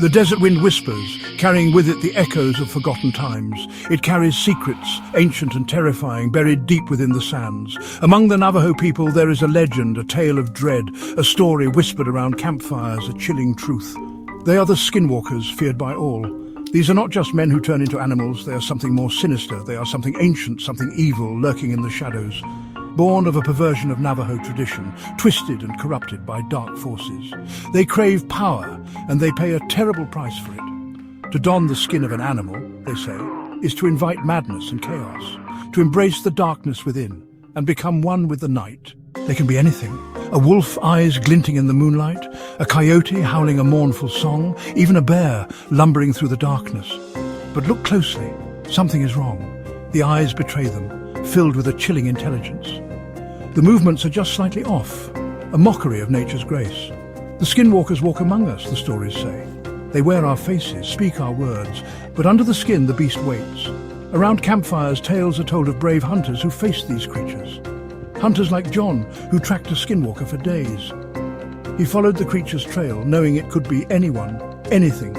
The desert wind whispers, carrying with it the echoes of forgotten times. It carries secrets, ancient and terrifying, buried deep within the sands. Among the Navajo people there is a legend, a tale of dread, a story whispered around campfires, a chilling truth. They are the Skinwalkers, feared by all. These are not just men who turn into animals, they are something more sinister. They are something ancient, something evil, lurking in the shadows. Born of a perversion of Navajo tradition, twisted and corrupted by dark forces. They crave power, and they pay a terrible price for it. To don the skin of an animal, they say, is to invite madness and chaos, to embrace the darkness within, and become one with the night. They can be anything. A wolf, eyes glinting in the moonlight, a coyote howling a mournful song, even a bear lumbering through the darkness. But look closely, something is wrong. The eyes betray them, filled with a chilling intelligence. The movements are just slightly off, a mockery of nature's grace. The Skinwalkers walk among us, the stories say. They wear our faces, speak our words, but under the skin the beast waits. Around campfires, tales are told of brave hunters who faced these creatures. Hunters like John, who tracked a Skinwalker for days. He followed the creature's trail, knowing it could be anyone, anything.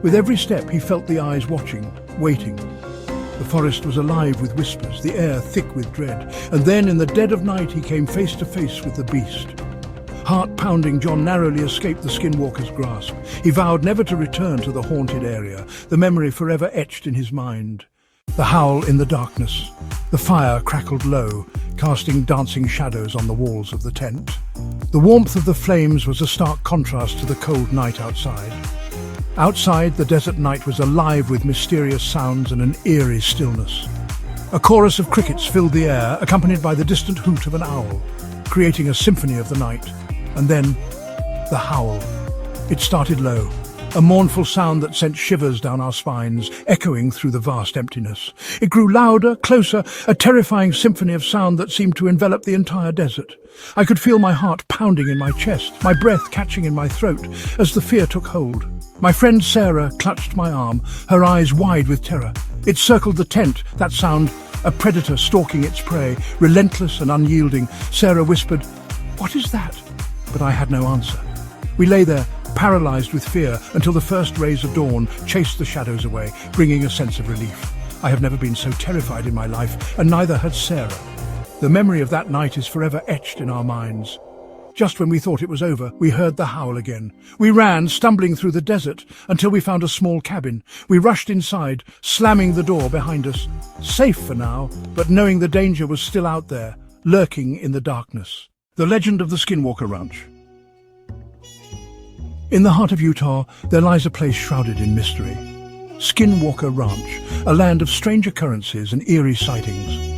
With every step he felt the eyes watching, waiting. The forest was alive with whispers, the air thick with dread, and then in the dead of night he came face to face with the beast. Heart-pounding, John narrowly escaped the Skinwalker's grasp. He vowed never to return to the haunted area, the memory forever etched in his mind. The howl in the darkness. The fire crackled low, casting dancing shadows on the walls of the tent. The warmth of the flames was a stark contrast to the cold night outside. Outside, the desert night was alive with mysterious sounds and an eerie stillness. A chorus of crickets filled the air, accompanied by the distant hoot of an owl, creating a symphony of the night. And then, the howl. It started low, a mournful sound that sent shivers down our spines, echoing through the vast emptiness. It grew louder, closer, a terrifying symphony of sound that seemed to envelop the entire desert. I could feel my heart pounding in my chest, my breath catching in my throat, as the fear took hold. My friend Sarah clutched my arm, her eyes wide with terror. It circled the tent, that sound, a predator stalking its prey, relentless and unyielding. Sarah whispered, "What is that?" But I had no answer. We lay there, paralyzed with fear, until the first rays of dawn chased the shadows away, bringing a sense of relief. I have never been so terrified in my life, and neither had Sarah. The memory of that night is forever etched in our minds. Just when we thought it was over, we heard the howl again. We ran, stumbling through the desert, until we found a small cabin. We rushed inside, slamming the door behind us. Safe for now, but knowing the danger was still out there, lurking in the darkness. The legend of the Skinwalker Ranch. In the heart of Utah, there lies a place shrouded in mystery. Skinwalker Ranch, a land of strange occurrences and eerie sightings.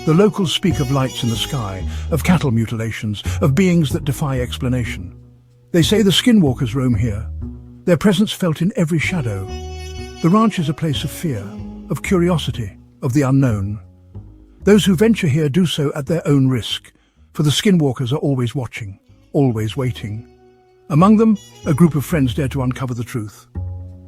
The locals speak of lights in the sky, of cattle mutilations, of beings that defy explanation. They say the Skinwalkers roam here, their presence felt in every shadow. The ranch is a place of fear, of curiosity, of the unknown. Those who venture here do so at their own risk, for the Skinwalkers are always watching, always waiting. Among them, a group of friends dare to uncover the truth.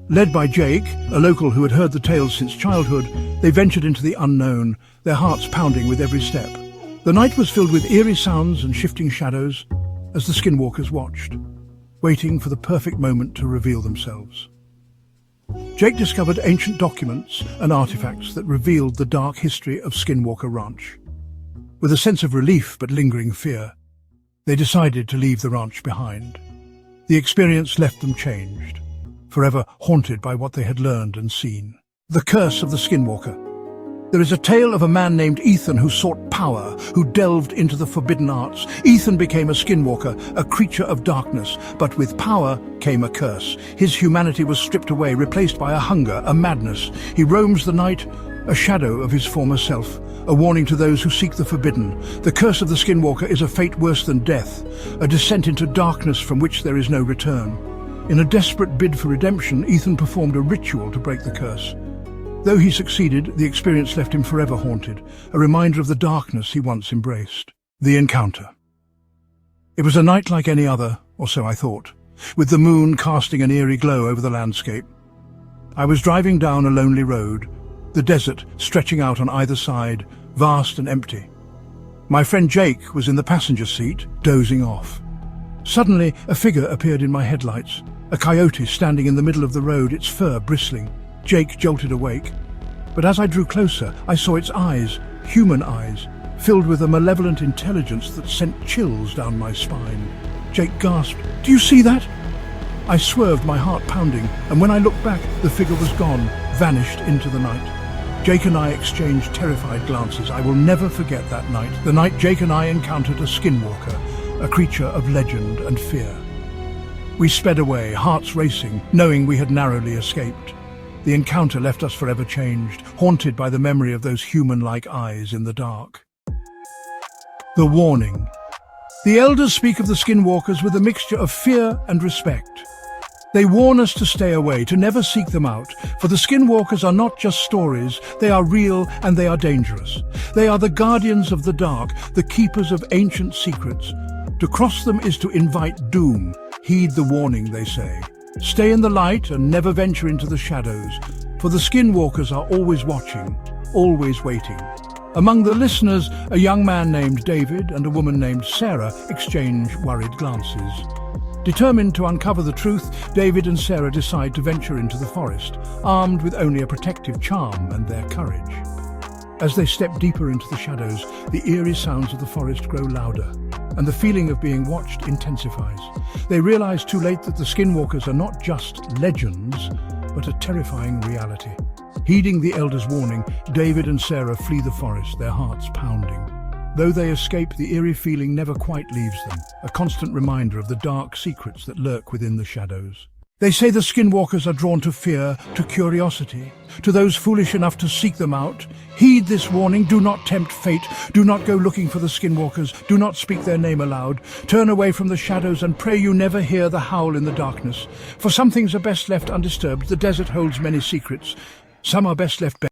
Led by Jake, a local who had heard the tales since childhood, they ventured into the unknown, their hearts pounding with every step. The night was filled with eerie sounds and shifting shadows as the Skinwalkers watched, waiting for the perfect moment to reveal themselves. Jake discovered ancient documents and artifacts that revealed the dark history of Skinwalker Ranch. With a sense of relief but lingering fear, they decided to leave the ranch behind. The experience left them changed, forever haunted by what they had learned and seen. The curse of the Skinwalker. There is a tale of a man named Ethan who sought power, who delved into the forbidden arts. Ethan became a Skinwalker, a creature of darkness, but with power came a curse. His humanity was stripped away, replaced by a hunger, a madness. He roams the night, a shadow of his former self, a warning to those who seek the forbidden. The curse of the Skinwalker is a fate worse than death, a descent into darkness from which there is no return. In a desperate bid for redemption, Ethan performed a ritual to break the curse. Though he succeeded, the experience left him forever haunted, a reminder of the darkness he once embraced. The encounter. It was a night like any other, or so I thought, with the moon casting an eerie glow over the landscape. I was driving down a lonely road, the desert stretching out on either side, vast and empty. My friend Jake was in the passenger seat, dozing off. Suddenly, a figure appeared in my headlights. A coyote standing in the middle of the road, its fur bristling. Jake jolted awake. But as I drew closer, I saw its eyes, human eyes, filled with a malevolent intelligence that sent chills down my spine. Jake gasped, "Do you see that?" I swerved, my heart pounding, and when I looked back, the figure was gone, vanished into the night. Jake and I exchanged terrified glances. I will never forget that night, the night Jake and I encountered a Skinwalker, a creature of legend and fear. We sped away, hearts racing, knowing we had narrowly escaped. The encounter left us forever changed, haunted by the memory of those human-like eyes in the dark. The warning. The elders speak of the Skinwalkers with a mixture of fear and respect. They warn us to stay away, to never seek them out, for the Skinwalkers are not just stories, they are real and they are dangerous. They are the guardians of the dark, the keepers of ancient secrets. To cross them is to invite doom. Heed the warning, they say. Stay in the light and never venture into the shadows, for the Skinwalkers are always watching, always waiting. Among the listeners, a young man named David and a woman named Sarah exchange worried glances. Determined to uncover the truth, David and Sarah decide to venture into the forest, armed with only a protective charm and their courage. As they step deeper into the shadows, the eerie sounds of the forest grow louder, and the feeling of being watched intensifies. They realize too late that the Skinwalkers are not just legends, but a terrifying reality. Heeding the elders' warning, David and Sarah flee the forest, their hearts pounding. Though they escape, the eerie feeling never quite leaves them, a constant reminder of the dark secrets that lurk within the shadows. They say the Skinwalkers are drawn to fear, to curiosity, to those foolish enough to seek them out. Heed this warning, do not tempt fate, do not go looking for the Skinwalkers, do not speak their name aloud. Turn away from the shadows and pray you never hear the howl in the darkness. For some things are best left undisturbed, the desert holds many secrets. Some are best left